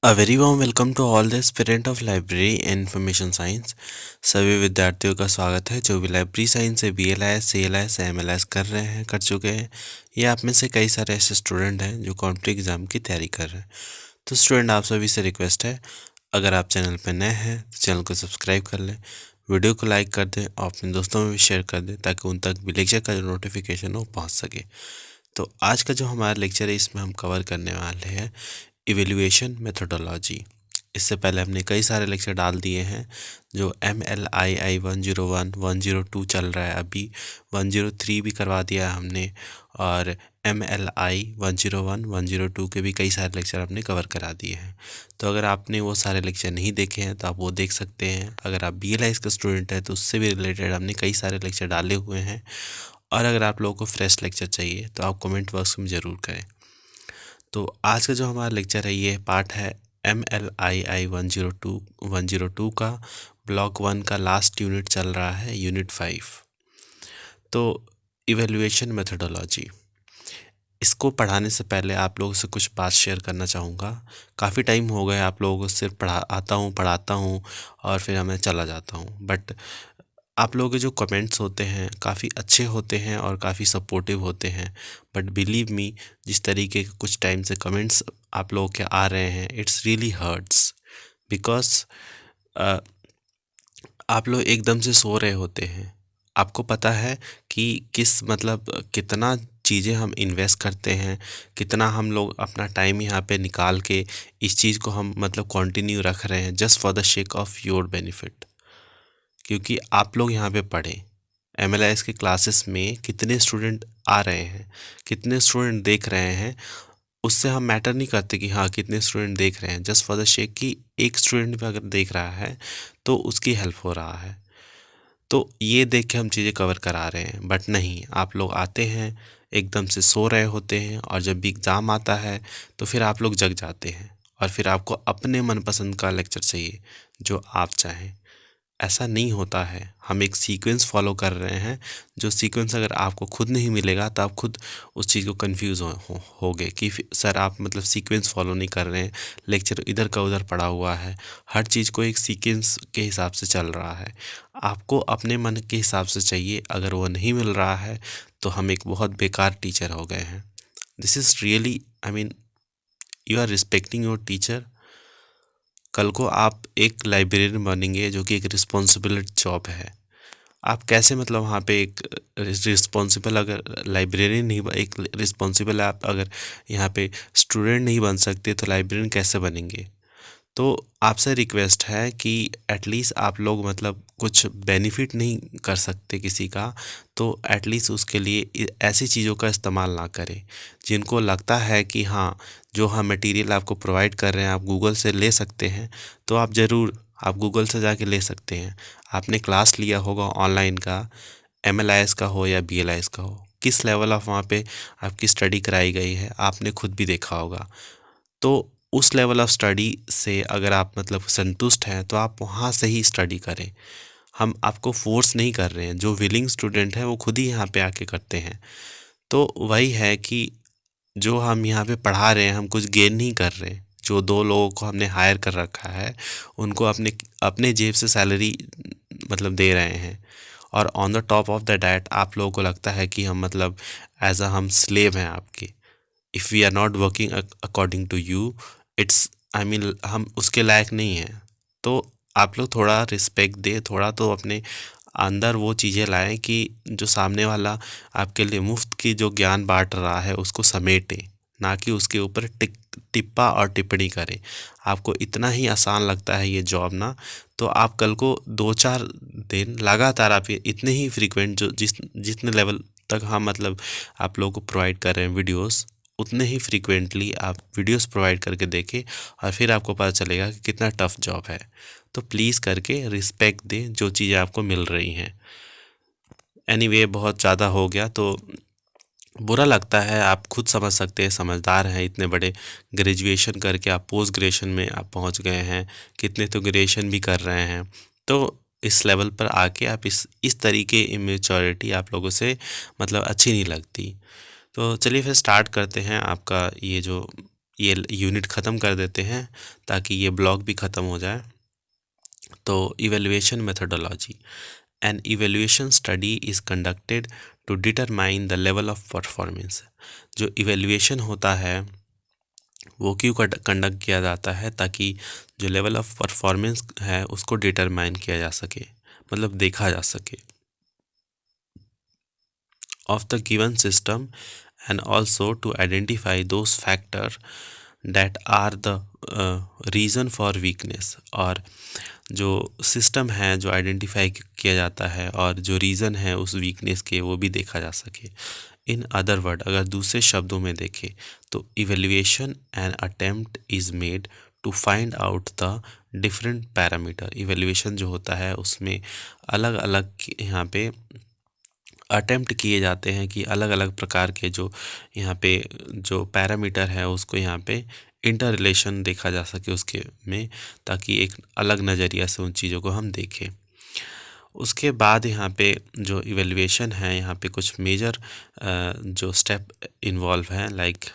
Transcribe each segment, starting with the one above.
A very warm welcome to all the aspirant of library and information science. सभी विद्यार्थियों का स्वागत है जो भी लाइब्रेरी साइंस से BLIS CLIS MLIS कर रहे हैं कर चुके हैं। या आप में से कई सारे ऐसे स्टूडेंट हैं जो कॉम्पिटिटिव एग्जाम की तैयारी कर रहे हैं। तो स्टूडेंट आप सभी से रिक्वेस्ट है, अगर आप चैनल पर नए हैं तो चैनल को सब्सक्राइब कर लें, वीडियो को लाइक कर दें और अपने दोस्तों में भी शेयर कर दें ताकि उन तक भी लेक्चर का जो नोटिफिकेशन हो पहुँच सके। तो आज का जो हमारा लेक्चर है इसमें हम कवर करने वाले हैं इवेल्युएशन मेथोडोलॉजी। इससे पहले हमने कई सारे लेक्चर डाल दिए हैं जो MLII 101 102 चल रहा है, अभी 103 भी करवा दिया है हमने, और MLI 101 102 के भी कई सारे लेक्चर हमने कवर करा दिए हैं। तो अगर आपने वो सारे लेक्चर नहीं देखे हैं तो आप वो देख सकते हैं। अगर आप BLIS का स्टूडेंट है तो उससे भी रिलेटेड हमने कई सारे लेक्चर डाले हुए हैं। और अगर आप लोगों को फ्रेश लेक्चर चाहिए तो आप कमेंट बॉक्स में ज़रूर करें। तो आज का जो हमारा लेक्चर है ये पार्ट है MLII 102 का। ब्लॉक 1 का लास्ट यूनिट चल रहा है, यूनिट 5। तो इवेल्युएशन मेथोडोलॉजी, इसको पढ़ाने से पहले आप लोगों से कुछ बात शेयर करना चाहूँगा। काफ़ी टाइम हो गया आप लोगों को सिर्फ पढ़ाता हूँ और फिर मैं चला जाता हूँ, बट आप लोगों के जो कमेंट्स होते हैं काफ़ी अच्छे होते हैं और काफ़ी सपोर्टिव होते हैं। बट बिलीव मी, जिस तरीके के कुछ टाइम से कमेंट्स आप लोगों के आ रहे हैं, इट्स रियली हर्ट्स बिकॉज आप लोग एकदम से सो रहे होते हैं। आपको पता है कि कितना चीज़ें हम इन्वेस्ट करते हैं, कितना हम लोग अपना टाइम यहाँ पे निकाल के इस चीज़ को हम कंटिन्यू रख रहे हैं just for the shake of your benefit. क्योंकि आप लोग यहाँ पे पढ़ें, MLIS के क्लासेस में कितने स्टूडेंट आ रहे हैं, कितने स्टूडेंट देख रहे हैं, उससे हम मैटर नहीं करते कि हाँ कितने स्टूडेंट देख रहे हैं। जस्ट फॉर द शेक कि एक स्टूडेंट भी अगर देख रहा है तो उसकी हेल्प हो रहा है। तो ये देख के हम चीज़ें कवर करा रहे हैं। बट नहीं, आप लोग आते हैं, एकदम से सो रहे होते हैं, और जब भी एग्ज़ाम आता है तो फिर आप लोग जग जाते हैं और फिर आपको अपने मनपसंद का लेक्चर चाहिए जो आप चाहें। ऐसा नहीं होता है। हम एक सीक्वेंस फॉलो कर रहे हैं, जो सीक्वेंस अगर आपको खुद नहीं मिलेगा तो आप खुद उस चीज़ को कंफ्यूज होगे कि सर आप सीक्वेंस फॉलो नहीं कर रहे हैं, लेक्चर इधर का उधर पड़ा हुआ है। हर चीज़ को एक सीक्वेंस के हिसाब से चल रहा है। आपको अपने मन के हिसाब से चाहिए, अगर वो नहीं मिल रहा है तो हम एक बहुत बेकार टीचर हो गए हैं। This is really, I mean, you are respecting your teacher. कल को आप एक लाइब्रेरियन बनेंगे जो कि एक रिस्पॉन्सिबल जॉब है। आप कैसे वहाँ पे एक रिस्पॉन्सिबल, अगर लाइब्रेरियन नहीं एक रिस्पॉन्सिबल आप अगर यहाँ पे स्टूडेंट नहीं बन सकते तो लाइब्रेरियन कैसे बनेंगे। तो आपसे रिक्वेस्ट है कि एटलीस्ट आप लोग कुछ बेनिफिट नहीं कर सकते किसी का, तो एटलीस्ट उसके लिए ऐसी चीज़ों का इस्तेमाल ना करें जिनको लगता है कि हाँ, जो हम मटेरियल आपको प्रोवाइड कर रहे हैं आप गूगल से ले सकते हैं, तो आप ज़रूर आप गूगल से जाके ले सकते हैं। आपने क्लास लिया होगा ऑनलाइन का, MLIS का हो या BLIS का हो, किस लेवल ऑफ वहाँ पे आपकी स्टडी कराई गई है आपने खुद भी देखा होगा। तो उस लेवल ऑफ स्टडी से अगर आप संतुष्ट हैं तो आप वहाँ से ही स्टडी करें। हम आपको फोर्स नहीं कर रहे हैं, जो विलिंग स्टूडेंट हैं वो खुद ही यहाँ पे आके करते हैं। तो वही है कि जो हम यहाँ पे पढ़ा रहे हैं हम कुछ गेन नहीं कर रहे हैं। जो 2 लोगों को हमने हायर कर रखा है उनको अपने अपने जेब से सैलरी दे रहे हैं, और on the top of the that आप लोगों को लगता है कि हम एज अ हम स्लेव हैं आपके। If we are not working according to you, it's, I mean, हम उसके लायक नहीं हैं। तो आप लोग थोड़ा रिस्पेक्ट दें, थोड़ा तो अपने अंदर वो चीज़ें लाएं कि जो सामने वाला आपके लिए मुफ्त की जो ज्ञान बांट रहा है उसको समेटें, ना कि उसके ऊपर टिप्पा और टिप्पणी करें। आपको इतना ही आसान लगता है ये जॉब ना, तो आप कल को 2-4 दिन लगातार आप ये इतने ही फ्रीक्वेंट जो जितने लेवल तक हम आप लोगों को प्रोवाइड कर रहे हैं वीडियोस, उतने ही फ्रीक्वेंटली आप वीडियोस प्रोवाइड करके देखें और फिर आपको पता चलेगा कि कितना टफ जॉब है। तो प्लीज़ करके रिस्पेक्ट दें जो चीज़ें आपको मिल रही हैं। एनीवे, बहुत ज़्यादा हो गया तो बुरा लगता है, आप खुद समझ सकते हैं, समझदार हैं, इतने बड़े ग्रेजुएशन करके आप पोस्ट ग्रेजुएशन में आप पहुंच गए हैं, कितने तो ग्रेजुएशन भी कर रहे हैं। तो इस लेवल पर आके आप इस तरीके इमेच्योरिटी आप लोगों से अच्छी नहीं लगती। तो चलिए फिर स्टार्ट करते हैं आपका ये जो ये यूनिट ख़त्म कर देते हैं ताकि ये ब्लॉक भी ख़त्म हो जाए। तो evaluation methodology, an evaluation study is conducted to determine the level of performance. जो इवैल्यूएशन होता है वो क्यों कंडक्ट किया जाता है, ताकि जो लेवल ऑफ परफॉर्मेंस है उसको डिटरमाइन किया जा सके, मतलब देखा जा सके, of the given system, and also to identify those factors that are the reason for weakness। और जो सिस्टम है जो आइडेंटिफाई किया जाता है और जो रीज़न है उस वीकनेस के वो भी देखा जा सके। इन अदर वर्ड, अगर दूसरे शब्दों में देखें तो evaluation an attempt is made to find out the different parameter. Evaluation जो होता है उसमें अलग अलग यहाँ पे अटेम्प्ट किए जाते हैं कि अलग अलग प्रकार के जो यहाँ पे जो पैरामीटर है उसको यहाँ पे इंटर रिलेशन देखा जा सके उसके में, ताकि एक अलग नज़रिया से उन चीज़ों को हम देखें। उसके बाद यहाँ पे जो इवेल्युएशन है यहाँ पे कुछ मेजर जो स्टेप इन्वॉल्व हैं, like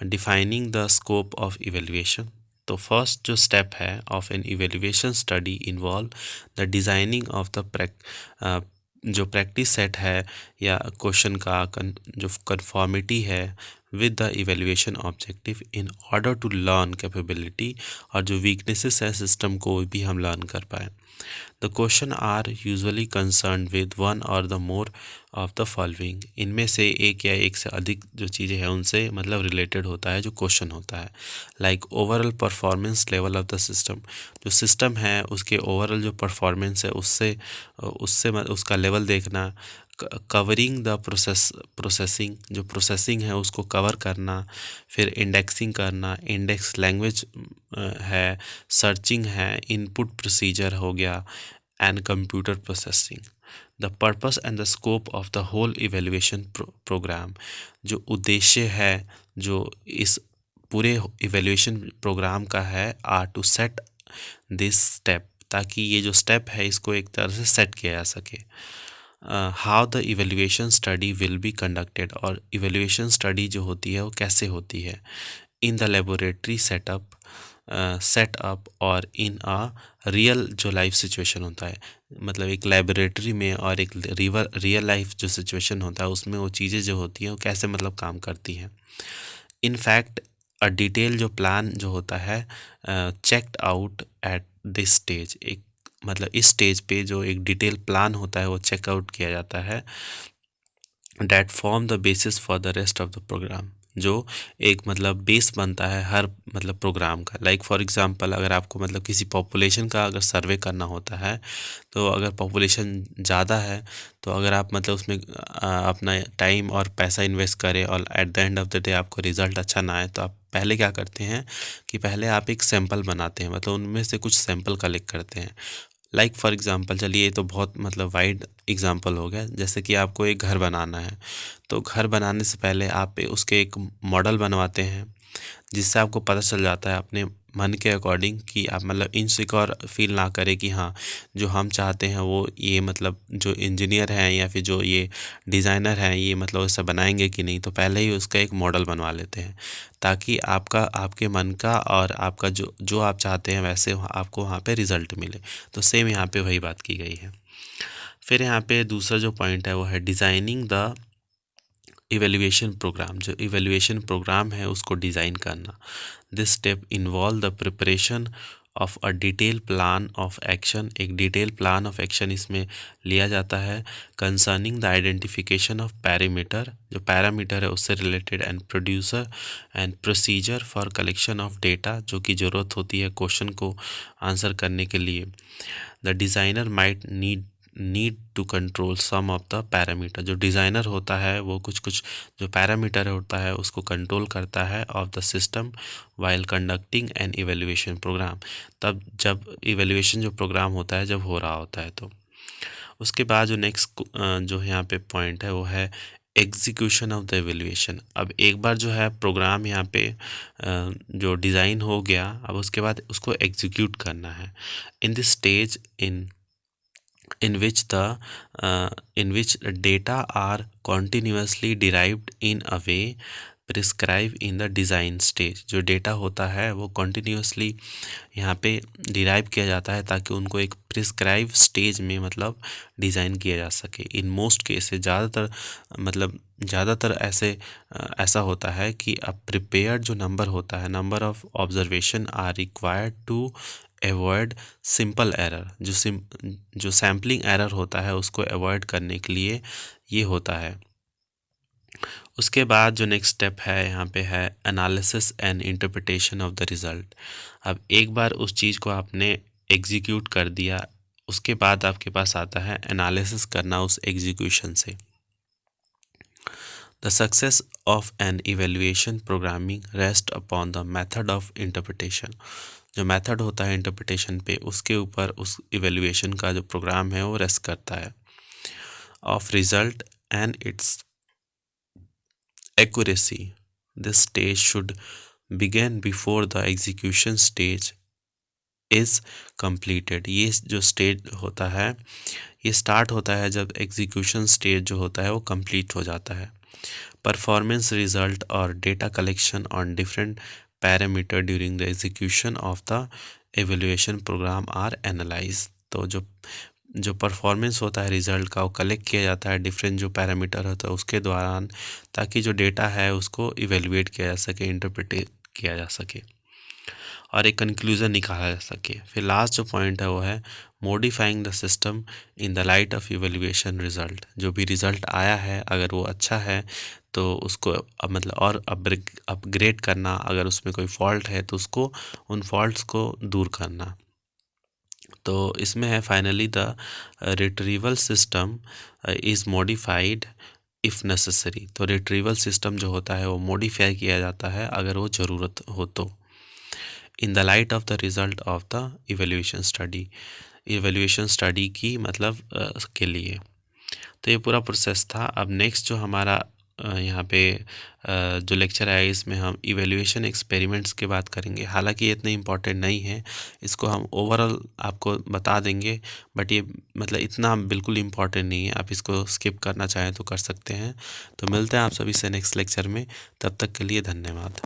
defining the scope of evaluation. तो फर्स्ट जो स्टेप है of an evaluation study involve the designing of the जो प्रैक्टिस सेट है या क्वेश्चन का जो कंफॉर्मिटी है with the evaluation objective in order to learn capability, और जो वीकनेसेस है सिस्टम को भी हम लर्न कर पाए। The question are usually concern with one or the more of the following. इनमें से एक या एक से अधिक जो चीज़ें हैं उनसे मतलब रिलेटेड होता है जो क्वेश्चन होता है, like overall performance level of the system. जो सिस्टम है उसके ओवरऑल जो परफॉर्मेंस है उससे उससे उसका लेवल देखना। कवरिंग द प्रोसेसिंग, जो प्रोसेसिंग है उसको कवर करना। फिर इंडेक्सिंग करना, इंडेक्स लैंग्वेज है, सर्चिंग है, इनपुट प्रोसीजर हो गया, and computer processing. The purpose and the scope of the whole evaluation program, जो उद्देश्य है जो इस पूरे इवेल्युएशन प्रोग्राम का है, are to set this step, ताकि ये जो स्टेप है इसको एक तरह से सेट किया जा सके। How the evaluation study will be conducted, और इवेल्युएशन स्टडी जो होती है वो कैसे होती है। इन द लेबोरेटरी सेटअप और इन अ रियल जो लाइफ सिचुएशन होता है, मतलब एक लेबोरेटरी में और एक रियल लाइफ जो सिचुएशन होता है उसमें वो चीज़ें जो होती हैं वो कैसे मतलब काम करती हैं। इन फैक्ट अ डिटेल जो प्लान जो होता है checked out at this stage, एक मतलब इस स्टेज पे जो एक डिटेल प्लान होता है वो चेकआउट किया जाता है। That form the basis for the rest of the program, जो एक मतलब बेस बनता है हर मतलब प्रोग्राम का। लाइक फॉर एग्जांपल अगर आपको मतलब किसी पॉपुलेशन का अगर सर्वे करना होता है, तो अगर पॉपुलेशन ज़्यादा है तो अगर आप मतलब उसमें अपना टाइम और पैसा इन्वेस्ट करें और at the end of the day आपको रिज़ल्ट अच्छा ना आए, तो आप पहले क्या करते हैं कि पहले आप एक सैंपल बनाते हैं, मतलब उनमें से कुछ सैंपल कलेक्ट करते हैं। लाइक फॉर एग्जांपल, चलिए ये तो बहुत मतलब वाइड एग्जांपल हो गया, जैसे कि आपको एक घर बनाना है, तो घर बनाने से पहले आप उसके एक मॉडल बनवाते हैं, जिससे आपको पता चल जाता है अपने मन के अकॉर्डिंग कि आप मतलब इनसिक्योर फील ना करें कि हाँ जो हम चाहते हैं वो ये मतलब जो इंजीनियर हैं या फिर जो ये डिज़ाइनर हैं ये मतलब ऐसा बनाएंगे कि नहीं। तो पहले ही उसका एक मॉडल बनवा लेते हैं, ताकि आपका आपके मन का और आपका जो जो आप चाहते हैं वैसे आपको वहाँ पे रिज़ल्ट मिले। तो सेम यहाँ पे वही बात की गई है। फिर यहाँ पे दूसरा जो पॉइंट है वो है डिज़ाइनिंग द इवेल्युएशन प्रोग्राम, जो इवेल्युएशन प्रोग्राम है उसको डिज़ाइन करना। This step involve the preparation of a detail plan of action, एक डिटेल प्लान ऑफ एक्शन इसमें लिया जाता है। Concerning the identification of parameter, जो पैरामीटर है उससे related, and producer and procedure for collection of data, जो कि ज़रूरत होती है क्वेश्चन को आंसर करने के लिए। The designer might need to control some of the parameter, जो डिज़ाइनर होता है वो कुछ कुछ जो पैरामीटर होता है उसको कंट्रोल करता है of the system while conducting an evaluation program, तब जब इवेल्युएशन जो प्रोग्राम होता है जब हो रहा होता है। तो उसके बाद जो नेक्स्ट जो यहाँ पे पॉइंट है वो है एग्जीक्यूशन ऑफ द इवेल्युएशन। अब एक बार जो है प्रोग्राम यहाँ पे जो डिज़ाइन हो गया, अब उसके बाद उसको एग्जीक्यूट करना है। In this stage in which data are continuously derived in a way prescribe in the design stage. जो डेटा होता है वो कंटिन्यूअसली यहाँ पे डिराइव किया जाता है ताकि उनको एक प्रिस्क्राइब स्टेज में मतलब डिज़ाइन किया जा सके। इन मोस्ट केसेस ज़्यादातर मतलब ज़्यादातर ऐसा होता है कि अब प्रिपेयर्ड जो नंबर होता है, number of observation are required to avoid simple error. जो सैम्पलिंग एरर होता है उसको अवॉइड करने के लिए ये होता है। उसके बाद जो नेक्स्ट स्टेप है यहाँ पे है analysis and interpretation of the result. अब एक बार उस चीज़ को आपने एग्जीक्यूट कर दिया, उसके बाद आपके पास आता है एनालिसिस करना उस एग्जीक्यूशन से। The success of an evaluation programming rest upon the method of interpretation. जो मेथड होता है इंटरप्रिटेशन पे, उसके ऊपर उस इवेल्युएशन का जो प्रोग्राम है वो रेस्ट करता है। Of result and it's accuracy. This stage should begin before the execution stage is completed. ये जो स्टेज होता है ये स्टार्ट होता है जब एग्जीक्यूशन स्टेज जो होता है वो कंप्लीट हो जाता है। परफॉर्मेंस रिजल्ट और data collection on different parameter during the execution of the evaluation program are analyse. तो जो परफॉर्मेंस होता है रिज़ल्ट का वो कलेक्ट किया जाता है डिफरेंट जो पैरामीटर होता है उसके दौरान, ताकि जो डेटा है उसको इवेलुएट किया जा सके, इंटरप्रेट किया जा सके और एक कंक्लूज़न निकाला जा सके। फिर लास्ट जो पॉइंट है वो है modifying the system in the light of evaluation result. जो भी रिज़ल्ट आया है अगर वो अच्छा है तो उसको मतलब और अपग्रेड करना, अगर उसमें कोई फॉल्ट है तो उसको उन फॉल्ट्स को दूर करना। तो इसमें है finally the retrieval system is modified if necessary. तो रिट्रीवल सिस्टम जो होता है वो मॉडिफाई किया जाता है अगर वो ज़रूरत हो तो, in the light of the result of the evaluation study की मतलब के लिए। तो ये पूरा प्रोसेस था। अब नेक्स्ट जो हमारा यहाँ पे जो लेक्चर है इसमें हम इवैल्यूएशन एक्सपेरिमेंट्स की बात करेंगे। हालांकि ये इतने इम्पोर्टेंट नहीं है, इसको हम ओवरऑल आपको बता देंगे, बट ये मतलब इतना बिल्कुल इम्पोर्टेंट नहीं है। आप इसको स्किप करना चाहें तो कर सकते हैं। तो मिलते हैं आप सभी से नेक्स्ट लेक्चर में, तब तक के लिए धन्यवाद।